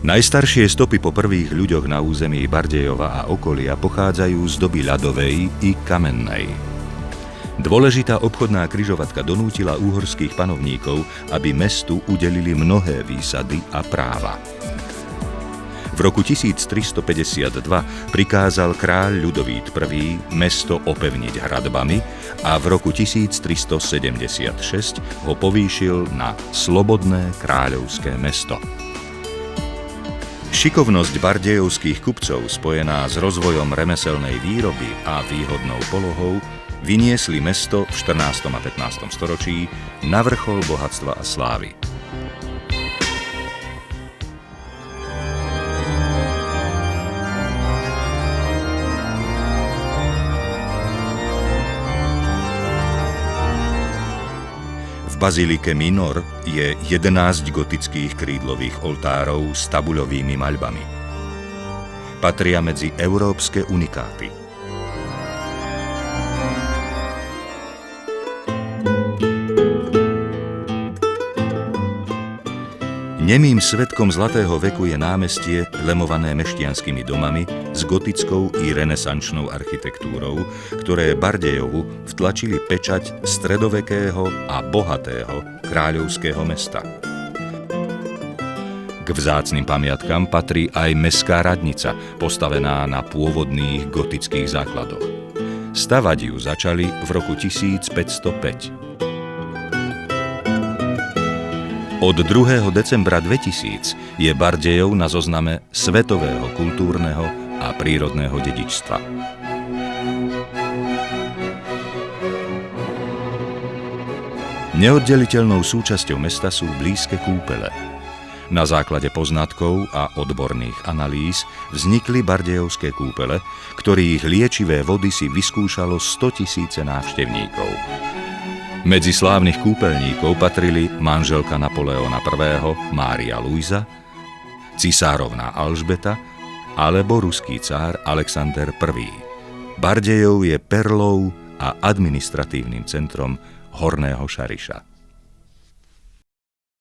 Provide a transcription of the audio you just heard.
Najstaršie stopy po prvých ľuďoch na území Bardejova a okolia pochádzajú z doby ľadovej i kamennej. Dôležitá obchodná križovatka donútila úhorských panovníkov, aby mestu udelili mnohé výsady a práva. V roku 1352 prikázal kráľ Ľudovít I. mesto opevniť hradbami a v roku 1376 ho povýšil na slobodné kráľovské mesto. Šikovnosť bardejovských kupcov spojená s rozvojom remeselnej výroby a výhodnou polohou vyniesli mesto v 14. a 15. storočí na vrchol bohatstva a slávy. V bazilike Minor je 11 gotických krídlových oltárov s tabuľovými maľbami. Patria medzi európske unikáty. Nemým svedkom zlatého veku je námestie lemované mešťanskými domami s gotickou i renesančnou architektúrou, ktoré Bardejovu vtlačili pečať stredovekého a bohatého kráľovského mesta. K vzácnym pamiatkam patrí aj mestská radnica, postavená na pôvodných gotických základoch. Stavať ju začali v roku 1505. Od 2. decembra 2000 je Bardejov na zozname svetového kultúrneho a prírodného dedičstva. Neoddeliteľnou súčasťou mesta sú blízke kúpele. Na základe poznatkov a odborných analýz vznikli bardejovské kúpele, ktorých liečivé vody si vyskúšalo 100 000 návštevníkov. Medzi slávnych kúpeľníkov patrili manželka Napoleona I. Mária Luisa, cisárovná Alžbeta alebo ruský cár Alexander I. Bardejov je perlou a administratívnym centrom Horného Šariša.